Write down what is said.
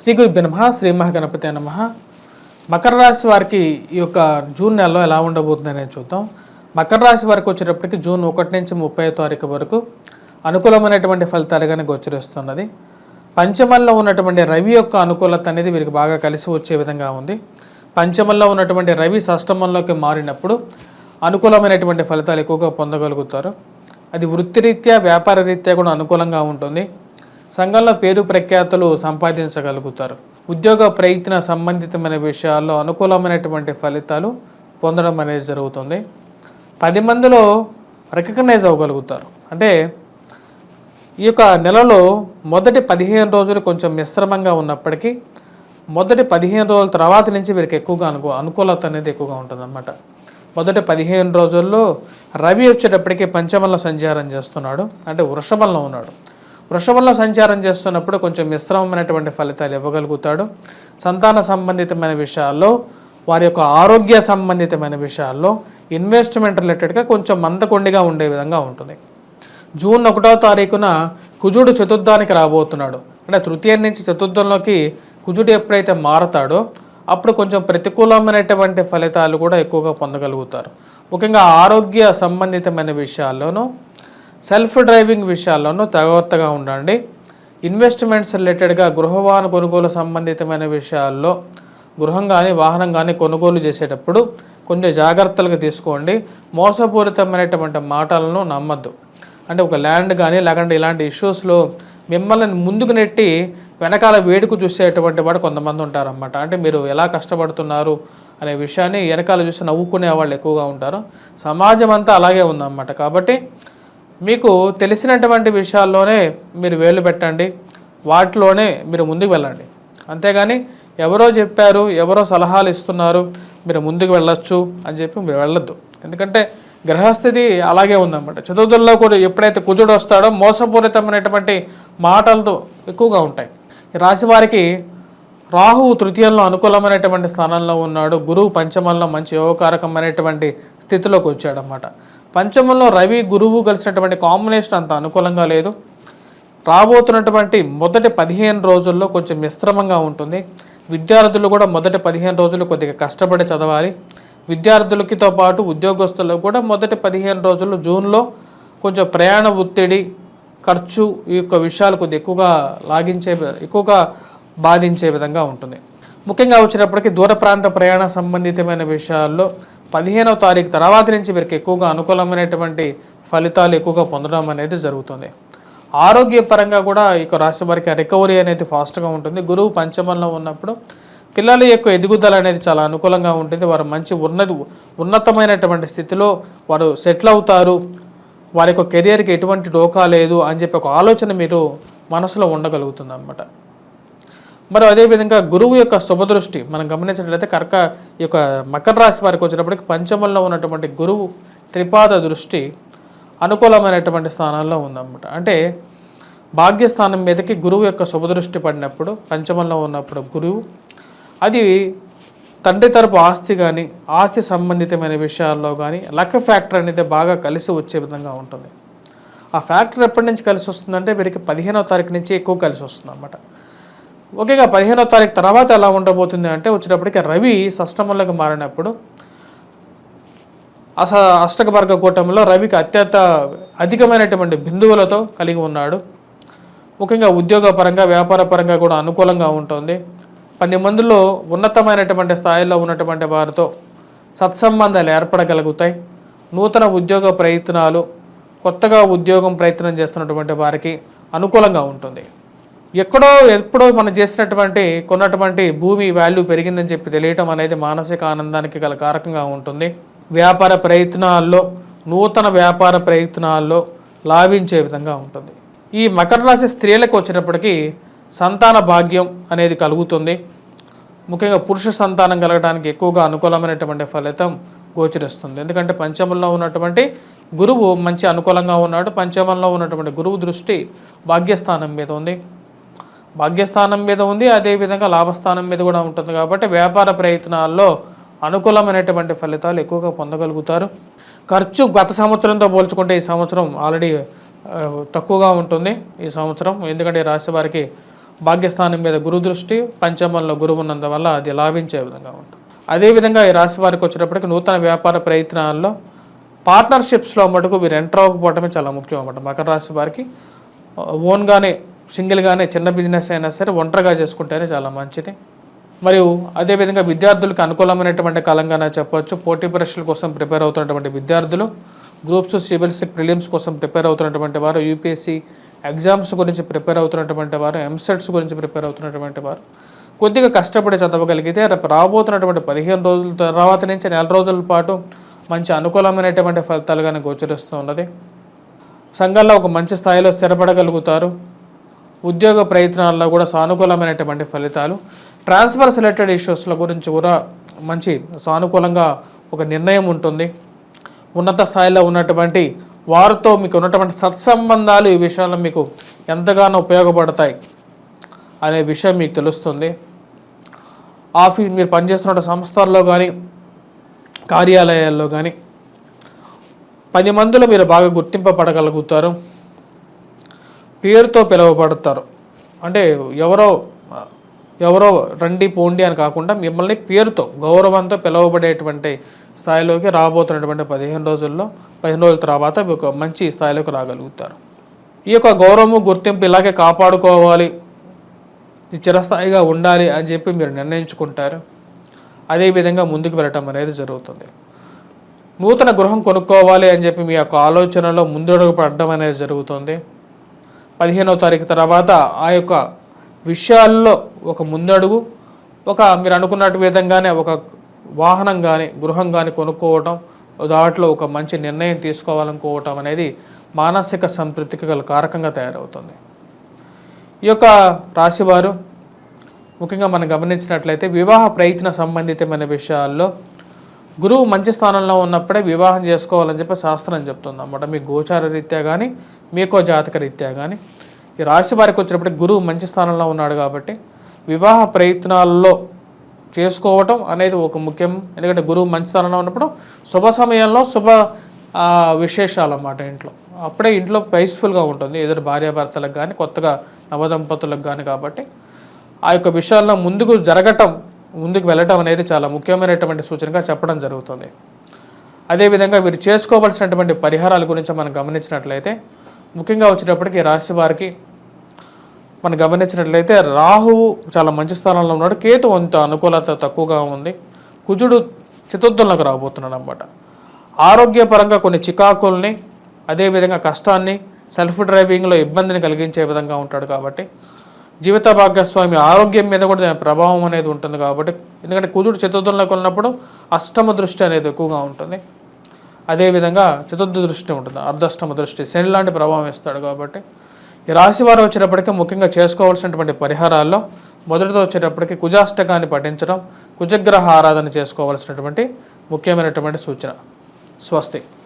శ్రీ గురుభ్యో నమః. శ్రీ మహాగణపతే నమః. మకర రాశి వారికి ఈ యొక్క జూన్ నెలలో ఎలా ఉండబోతుంది అనేది చూద్దాం. మకర రాశి వారికి వచ్చేటప్పటికి జూన్ 1 నుంచి 30వ తారీఖు వరకు అనుకూలమైనటువంటి ఫలితాలుగానే గోచరిస్తున్నది. పంచమంలో ఉన్నటువంటి రవి యొక్క అనుకూలత అనేది వీరికి బాగా కలిసి వచ్చే విధంగా ఉంది. పంచమంలో ఉన్నటువంటి రవి షష్టమంలోకి మారినప్పుడు అనుకూలమైనటువంటి ఫలితాలు ఎక్కువగా పొందగలుగుతారు. అది వృత్తిరీత్యా వ్యాపార రీత్యా కూడా అనుకూలంగా ఉంటుంది. సంఘంలో పేరు ప్రఖ్యాతులు సంపాదించగలుగుతారు. ఉద్యోగ ప్రయత్న సంబంధితమైన విషయాల్లో అనుకూలమైనటువంటి ఫలితాలు పొందడం అనేది జరుగుతుంది. 10 మందిలో రికగ్నైజ్ అవ్వగలుగుతారు. అంటే ఈ యొక్క నెలలో మొదటి 15 రోజులు కొంచెం మిశ్రమంగా ఉన్నప్పటికీ మొదటి 15 రోజుల తర్వాత నుంచి వీరికి ఎక్కువగా అనుకూలత అనేది ఎక్కువగా ఉంటుందన్నమాట. మొదటి 15 రోజుల్లో రవి వచ్చేటప్పటికి పంచమంలో సంచారం చేస్తున్నాడు, అంటే వృషభంలో ఉన్నాడు. వృషభంలో సంచారం చేస్తున్నప్పుడు కొంచెం మిశ్రమమైనటువంటి ఫలితాలు ఇవ్వగలుగుతాడు. సంతాన సంబంధితమైన విషయాల్లో, వారి యొక్క ఆరోగ్య సంబంధితమైన విషయాల్లో, ఇన్వెస్ట్మెంట్ రిలేటెడ్గా కొంచెం మందకొండిగా ఉండే విధంగా ఉంటుంది. జూన్ 1వ తారీఖున కుజుడు చతుర్థానికి రాబోతున్నాడు. అంటే తృతీయం నుంచి చతుర్థంలోకి కుజుడు ఎప్పుడైతే మారతాడో అప్పుడు కొంచెం ప్రతికూలమైనటువంటి ఫలితాలు కూడా ఎక్కువగా పొందగలుగుతారు. ముఖ్యంగా ఆరోగ్య సంబంధితమైన విషయాల్లోనూ, సెల్ఫ్ డ్రైవింగ్ విషయాల్లోనూ జాగ్రత్తగా ఉండండి. ఇన్వెస్ట్మెంట్స్ రిలేటెడ్గా గృహవాహన కొనుగోలు సంబంధితమైన విషయాల్లో, గృహం కానీ వాహనం కానీ కొనుగోలు చేసేటప్పుడు కొంచెం జాగ్రత్తలుగా తీసుకోండి. మోసపూరితమైనటువంటి మాటలను నమ్మద్దు. అంటే ఒక ల్యాండ్ కానీ లేకుంటే ఇలాంటి ఇష్యూస్లో మిమ్మల్ని ముందుకు నెట్టి వెనకాల వేడుకు చూసేటువంటి వాడు కొంతమంది ఉంటారన్నమాట. అంటే మీరు ఎలా కష్టపడుతున్నారు అనే విషయాన్ని వెనకాల చూసి నవ్వుకునే వాళ్ళు ఎక్కువగా ఉంటారు. సమాజం అంతా అలాగే ఉందన్నమాట. కాబట్టి మీకు తెలిసినటువంటి విషయాల్లోనే మీరు వేలు పెట్టండి, వాటిలోనే మీరు ముందుకు వెళ్ళండి. అంతేగాని ఎవరో చెప్పారు, ఎవరో సలహాలు ఇస్తున్నారు, మీరు ముందుకు వెళ్ళొచ్చు అని చెప్పి మీరు వెళ్ళొద్దు. ఎందుకంటే గ్రహస్థితి అలాగే ఉందన్నమాట. చతుర్థంలో కూడా ఎప్పుడైతే కుజుడు వస్తాడో మోసపూరితమైనటువంటి మాటలతో ఎక్కువగా ఉంటాయి. ఈ రాశి వారికి రాహువు తృతీయంలో అనుకూలమైనటువంటి స్థానంలో ఉన్నాడు. గురువు పంచమంలో మంచి యోగకారకమైనటువంటి స్థితిలోకి వచ్చాడన్నమాట. పంచమంలో రవి గురువు కలిసినటువంటి కాంబినేషన్ అంత అనుకూలంగా లేదు. రాబోతున్నటువంటి మొదటి 15 రోజుల్లో కొంచెం మిశ్రమంగా ఉంటుంది. విద్యార్థులు కూడా మొదటి 15 రోజులు కొద్దిగా కష్టపడి చదవాలి. విద్యార్థులకితో పాటు ఉద్యోగస్తులకు కూడా మొదటి 15 రోజులు జూన్లో కొంచెం ప్రయాణ ఒత్తిడి, ఖర్చు ఈ యొక్క విషయాలు కొద్దిగా ఎక్కువగా బాధించే విధంగా ఉంటుంది. ముఖ్యంగా వచ్చేటప్పటికి దూర ప్రాంత ప్రయాణ సంబంధితమైన విషయాల్లో 15వ తారీఖు తర్వాత నుంచి వీరికి ఎక్కువగా అనుకూలమైనటువంటి ఫలితాలు ఎక్కువగా పొందడం అనేది జరుగుతుంది. ఆరోగ్యపరంగా కూడా ఈ రాశి వారికి రికవరీ అనేది ఫాస్ట్గా ఉంటుంది. గురువు పంచమంలో ఉన్నప్పుడు పిల్లల యొక్క ఎదుగుదల అనేది చాలా అనుకూలంగా ఉంటుంది. వారు మంచి ఉన్నతమైనటువంటి స్థితిలో వారు సెటిల్ అవుతారు. వారి యొక్క కెరియర్కి ఎటువంటి డోకా లేదు అని చెప్పి ఒక ఆలోచన మీరు మనసులో ఉండగలుగుతుంది అన్నమాట. మరి అదేవిధంగా గురువు యొక్క శుభదృష్టి మనం గమనించినట్లయితే ఈ యొక్క మకర రాశి వారికి వచ్చినప్పటికీ పంచమంలో ఉన్నటువంటి గురువు త్రిపాద దృష్టి అనుకూలమైనటువంటి స్థానాల్లో ఉందన్నమాట. అంటే భాగ్యస్థానం మీదకి గురువు యొక్క శుభదృష్టి పడినప్పుడు, పంచమంలో ఉన్నప్పుడు గురువు, అది తండ్రి తరపు ఆస్తి కానీ, ఆస్తి సంబంధితమైన విషయాల్లో కానీ లక్ ఫ్యాక్టర్ అనేది బాగా కలిసి వచ్చే విధంగా ఉంటుంది. ఆ ఫ్యాక్టర్ ఎప్పటి నుంచి కలిసి వస్తుందంటే వీరికి 15వ తారీఖు నుంచి ఎక్కువ కలిసి వస్తుంది అన్నమాట. ఓకేగా 15వ తారీఖు తర్వాత ఎలా ఉండబోతుంది అంటే వచ్చేటప్పటికి రవి షష్టమంలోకి మారినప్పుడు అష్టక వర్గ కూటమిలో రవికి అధికమైనటువంటి బిందువులతో కలిగి ఉన్నాడు. ముఖ్యంగా ఉద్యోగపరంగా, వ్యాపార పరంగా కూడా అనుకూలంగా ఉంటుంది. 10 మందిలో ఉన్నతమైనటువంటి స్థాయిలో ఉన్నటువంటి వారితో సత్సంబంధాలు ఏర్పడగలుగుతాయి. నూతన ఉద్యోగ ప్రయత్నాలు, కొత్తగా ఉద్యోగం ప్రయత్నం చేస్తున్నటువంటి వారికి అనుకూలంగా ఉంటుంది. ఎప్పుడో మనం కొన్నటువంటి భూమి వాల్యూ పెరిగిందని చెప్పి తెలియటం అనేది మానసిక ఆనందానికి గల కారకంగా ఉంటుంది. వ్యాపార ప్రయత్నాల్లో, నూతన వ్యాపార ప్రయత్నాల్లో లాభించే విధంగా ఉంటుంది. ఈ మకర రాశి స్త్రీలకు వచ్చినప్పటికీ సంతాన భాగ్యం అనేది కలుగుతుంది. ముఖ్యంగా పురుష సంతానం కలగడానికి ఎక్కువగా అనుకూలమైనటువంటి ఫలితం గోచరిస్తుంది. ఎందుకంటే పంచమంలో ఉన్నటువంటి గురువు మంచి అనుకూలంగా ఉన్నాడు. పంచమంలో ఉన్నటువంటి గురువు దృష్టి భాగ్యస్థానం మీద ఉంది. అదేవిధంగా లాభస్థానం మీద కూడా ఉంటుంది. కాబట్టి వ్యాపార ప్రయత్నాల్లో అనుకూలమైనటువంటి ఫలితాలు ఎక్కువగా పొందగలుగుతారు. ఖర్చు గత సంవత్సరంతో పోల్చుకుంటే ఈ సంవత్సరం ఆల్రెడీ తక్కువగా ఉంటుంది ఈ సంవత్సరం. ఎందుకంటే రాశి వారికి భాగ్యస్థానం మీద గురు దృష్టి, పంచమంలో గురువు ఉన్నందువల్ల అది లాభించే విధంగా ఉంటుంది. అదేవిధంగా ఈ రాశి వారికి వచ్చేటప్పటికి నూతన వ్యాపార ప్రయత్నాల్లో పార్ట్నర్షిప్స్లో మటుకు మీరు ఎంటర్ అవ్వకపోవడమే చాలా ముఖ్యం అన్నమాట. మకర రాశి వారికి ఓన్గానే సింగిల్గానే చిన్న బిజినెస్ అయినా సరే ఒంటరిగా చేసుకుంటేనే చాలా మంచిది. మరియు అదేవిధంగా విద్యార్థులకు అనుకూలమైనటువంటి కాలంగానే చెప్పవచ్చు. పోటీ పరీక్షల కోసం ప్రిపేర్ అవుతున్నటువంటి విద్యార్థులు, గ్రూప్స్, సివిల్స్, ప్రిలిమ్స్ కోసం ప్రిపేర్ అవుతున్నటువంటి వారు, యూపీఎస్సీ ఎగ్జామ్స్ గురించి ప్రిపేర్ అవుతున్నటువంటి వారు, ఎంసెట్స్ గురించి ప్రిపేర్ అవుతున్నటువంటి వారు కొద్దిగా కష్టపడి చదవగలిగితే రేపు రాబోతున్నటువంటి 15 రోజుల తర్వాత నుంచి నెల రోజుల పాటు మంచి అనుకూలమైనటువంటి ఫలితాలుగానే గోచరిస్తూ ఉన్నది. సంఘంలో ఒక మంచి స్థాయిలో స్థిరపడగలుగుతారు. ఉద్యోగ ప్రయత్నాల్లో కూడా సానుకూలమైనటువంటి ఫలితాలు, ట్రాన్స్ఫర్స్ రిలేటెడ్ ఇష్యూస్ల గురించి కూడా మంచి సానుకూలంగా ఒక నిర్ణయం ఉంటుంది. ఉన్నత స్థాయిలో ఉన్నటువంటి వారితో మీకు ఉన్నటువంటి సత్సంబంధాలు ఈ విషయంలో మీకు ఎంతగానో ఉపయోగపడతాయి అనే విషయం మీకు తెలుస్తుంది. మీరు పనిచేస్తున్న సంస్థల్లో కానీ కార్యాలయాల్లో కానీ 10 మందిలో మీరు బాగా గుర్తింపబడగలుగుతారు. పేరుతో పిలువబడతారు. అంటే ఎవరో రండి పోండి అని కాకుండా మిమ్మల్ని పేరుతో గౌరవంతో పిలువబడేటువంటి స్థాయిలోకి రాబోతున్నటువంటి 15 రోజుల తర్వాత ఒక మంచి స్థాయిలోకి రాగలుగుతారు. ఈ యొక్క గౌరవము గుర్తింపు ఇలాగే కాపాడుకోవాలి, చిరస్థాయిగా ఉండాలి అని చెప్పి మీరు నిర్ణయించుకుంటారు. అదేవిధంగా ముందుకు వెళ్ళటం అనేది జరుగుతుంది. నూతన గృహం కొనుక్కోవాలి అని చెప్పి మీ యొక్క ఆలోచనలో ముందడుగు పడడం అనేది జరుగుతుంది. 15వ తారీఖు తర్వాత ఆ యొక్క విషయాల్లో ఒక ముందడుగు, మీరు అనుకున్నట్టు విధంగానే ఒక వాహనం కానీ గృహం కానీ కొనుక్కోవటం, దాంట్లో ఒక మంచి నిర్ణయం తీసుకోవాలనుకోవటం అనేది మానసిక సంతృప్తికి గల కారకంగా తయారవుతుంది. ఈ యొక్క రాశివారు ముఖ్యంగా మనం గమనించినట్లయితే వివాహ ప్రయత్న సంబంధితమైన విషయాల్లో గురువు మంచి స్థానంలో ఉన్నప్పుడే వివాహం చేసుకోవాలని చెప్పి శాస్త్రం చెప్తుంది అన్నమాట. మీ గోచార రీత్యా కానీ మీకో జాతక రీత్యా కానీ ఈ రాశి వారికి వచ్చినప్పటికీ గురువు మంచి స్థానంలో ఉన్నాడు కాబట్టి వివాహ ప్రయత్నాల్లో చేసుకోవటం అనేది ఒక ముఖ్యం. ఎందుకంటే గురువు మంచి స్థానంలో ఉన్నప్పుడు శుభ సమయంలో శుభ విశేషాలు అన్నమాట ఇంట్లో. అప్పుడే ఇంట్లో పీస్ఫుల్గా ఉంటుంది, ఎదురు భార్యాభర్తలకు కానీ కొత్తగా నవదంపతులకు కానీ. కాబట్టి ఆ యొక్క విషయాల్లో ముందుకు వెళ్ళటం అనేది చాలా ముఖ్యమైనటువంటి సూచనగా చెప్పడం జరుగుతుంది. అదేవిధంగా మీరు చేసుకోవాల్సినటువంటి పరిహారాల గురించి మనం గమనించినట్లయితే ముఖ్యంగా వచ్చేటప్పటికి రాశి వారికి మనం గమనించినట్లయితే రాహువు చాలా మంచి స్థానంలో ఉన్నాడు, కేతు అంత అనుకూలత తక్కువగా ఉంది, కుజుడు చతుర్థంలోకి రాబోతున్నాడు అన్నమాట. ఆరోగ్యపరంగా కొన్ని చికాకుల్ని, అదేవిధంగా కష్టాన్ని, సెల్ఫ్ డ్రైవింగ్లో ఇబ్బందిని కలిగించే విధంగా ఉంటాడు. కాబట్టి జీవిత భాగస్వామి ఆరోగ్యం మీద కూడా దాని ప్రభావం అనేది ఉంటుంది. కాబట్టి ఎందుకంటే కుజుడు చతుర్థంలోకి ఉన్నప్పుడు అష్టమ దృష్టి అనేది ఎక్కువగా ఉంటుంది. అదేవిధంగా చతుర్థ దృష్టి ఉంటుంది, అర్ధష్టమ దృష్టి, శని లాంటి ప్రభావం ఇస్తాడు. కాబట్టి ఈ రాశి వారు వచ్చేటప్పటికీ ముఖ్యంగా చేసుకోవాల్సినటువంటి పరిహారాల్లో మొదటితో వచ్చేటప్పటికి కుజాష్టకాన్ని పఠించడం, కుజగ్రహ ఆరాధన చేసుకోవాల్సినటువంటి ముఖ్యమైనటువంటి సూచన. స్వస్తి.